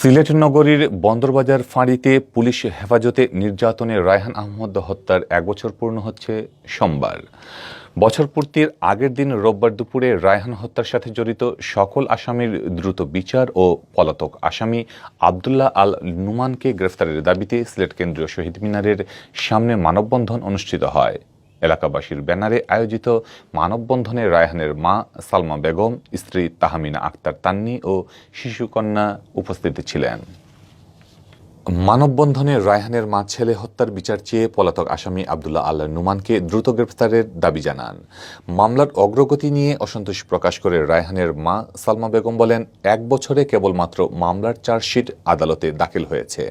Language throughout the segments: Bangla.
সিলেট নগরীর বন্দরবাজার ফাঁড়িতে পুলিশ হেফাজতে নির্যাতনে রায়হান আহমদ হত্যার ১ বছর পূর্ণ হচ্ছে সোমবার। বছর পূর্তির আগের দিন রোববার দুপুরে রায়হান হত্যার সাথে জড়িত সকল আসামির দ্রুত বিচার ও পলাতক আসামি আবদুল্লাহ আল নুমানকে গ্রেফতারের দাবিতে সিলেট কেন্দ্রীয় শহীদ মিনারের সামনে মানববন্ধন অনুষ্ঠিত হয়। এলাকাবাসীর ব্যানারে আয়োজিত মানববন্ধনে রায়হানের মা সালমা বেগম, স্ত্রী তাহমিনা আক্তার তান্নি ও শিশুকন্যা উপস্থিত ছিলেন। মানববন্ধনে রায়হানের মা ছেলে হত্যার বিচার চেয়ে পলাতক আসামি আবদুল্লাহ আল নুমানকে দ্রুত গ্রেফতারের দাবি জানান। মামলার অগ্রগতি নিয়ে অসন্তোষ প্রকাশ করে রায়হানের মা সালমা বেগম বলেন, ১ বছরে কেবলমাত্র মামলার চার্জশিট আদালতে দাখিল হয়েছে।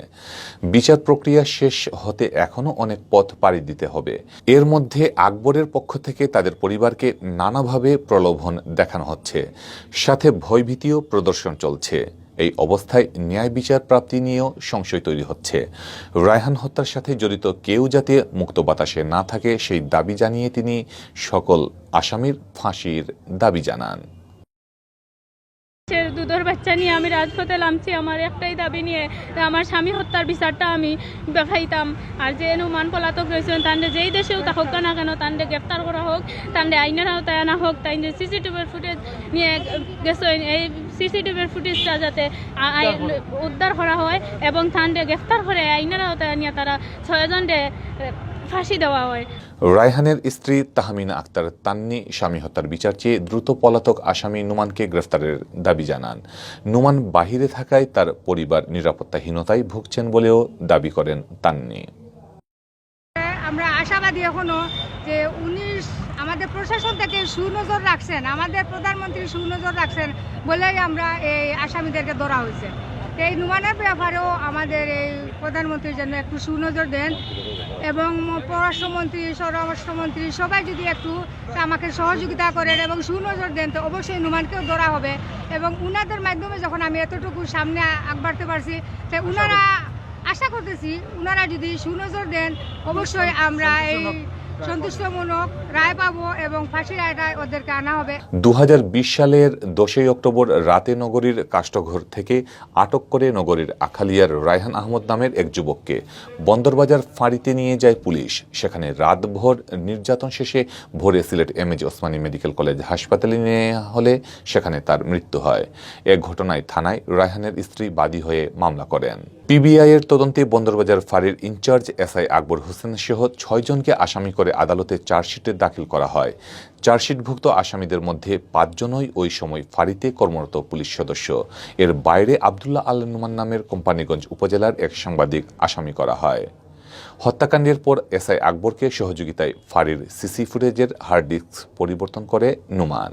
বিচার প্রক্রিয়া শেষ হতে এখনও অনেক পথ পাড়ি দিতে হবে। এর মধ্যে আকবরের পক্ষ থেকে তাদের পরিবারকে নানাভাবে প্রলোভন দেখানো হচ্ছে, সাথে ভয়ভীতিও প্রদর্শন চলছে। এই অবস্থায় ন্যায় বিচার প্রাপ্তি নিয়েও সংশয় তৈরি হচ্ছে। রায়হান হত্যার সাথে জড়িত কেউ যাতে মুক্ত বাতাসে না থাকে সেই দাবি জানিয়ে তিনি সকল আসামির ফাঁসির দাবি জানান। দুধের বাচ্চা নিয়ে আমি রাজপথে নামছি আমার একটাই দাবি নিয়ে, আমার স্বামী হত্যার বিচারটা আমি দেখাইতাম। আর যে নুমান পলাতক রয়েছেন তান্ডে যেই দেশেও থাকুক না কেন তান্ডে গ্রেপ্তার করা হোক, তান্ডে আইনের আওতায় আনা হোক। তাই যে সিসিটিভির ফুটেজ নিয়ে গেছেন, এই সিসিটিভির ফুটেজটা যাতে উদ্ধার করা হয় এবং তান্ডে গ্রেপ্তার করে আইনের আওতায় নিয়ে তারা ৬ জনকে ফাঁসি দেওয়া হয়। রায়হানের স্ত্রী তাহমিনা আক্তার তান্নি স্বামী হত্যার বিচার চেয়ে দ্রুত পলাতক আসামি নুমানকে গ্রেফতারের দাবি জানান। নুমান বাহিরে থাকায় তার পরিবার নিরাপত্তাহীনতায় ভুগছেন বলেও দাবি করেন তান্নি। আমরা আশাবাদী এখনো যে উনি আমাদের প্রশাসন থেকে সুনজর রাখছেন, আমাদের প্রধানমন্ত্রী সুনজর রাখছেন বলেই আমরা এই আসামিদেরকে ধরা হয়েছে। এই নুমানের ব্যাপারেও আমাদের এই প্রধানমন্ত্রীর জন্য একটু সুনজর দেন এবং পররাষ্ট্রমন্ত্রী, স্বরাষ্ট্রমন্ত্রী সবাই যদি একটু আমাকে সহযোগিতা করেন এবং সুনজর দেন তো অবশ্যই নুমানকেও ধরা হবে। এবং উনাদের মাধ্যমে যখন আমি এতটুকু সামনে বাড়তে পারছি, তাই উনারা আশা করতেছি উনারা যদি সুনজর দেন অবশ্যই আমরা এই সন্তুষ্টমূলক রায় পাবো এবং ফাঁসি রায়টা ওদেরকে আনা হবে। ২০২০ সালের ১০ই অক্টোবর রাতে নগরীর কাষ্ঠঘর থেকে আটক করে নগরীর আখালিয়ার রায়হান আহমদ নামের এক যুবককে বন্দরবাজার ফাঁড়িতে নিয়ে যায় পুলিশ। সেখানে রাতভর নির্যাতন শেষে ভোরে সিলেট এমএজ ওসমানী মেডিকেল কলেজ হাসপাতালে নিয়ে হলে সেখানে তার মৃত্যু হয়। এ ঘটনায় থানায় রায়হানের স্ত্রী বাদী হয়ে মামলা করেন। পিবিআইয়ের তদন্তে বন্দরবাজার ফাঁড়ির ইনচার্জ এসআই আকবর হোসেন সহ ৬ জনকে আসামি করে আদালতে চার্জশিটে দাখিল করা হয়। চার্জশিটভুক্ত আসামিদের মধ্যে ৫ জনই ওই সময় ফাঁড়িতে কর্মরত পুলিশ সদস্য। এর বাইরে আবদুল্লাহ আল নুমান নামের কোম্পানিগঞ্জ উপজেলার এক সাংবাদিক আসামি করা হয়। হত্যাকাণ্ডের পর এসআই আকবরকে সহযোগিতায় ফাঁড়ির সিসি ফুটেজের হার্ড ডিস্ক পরিবর্তন করে নুমান।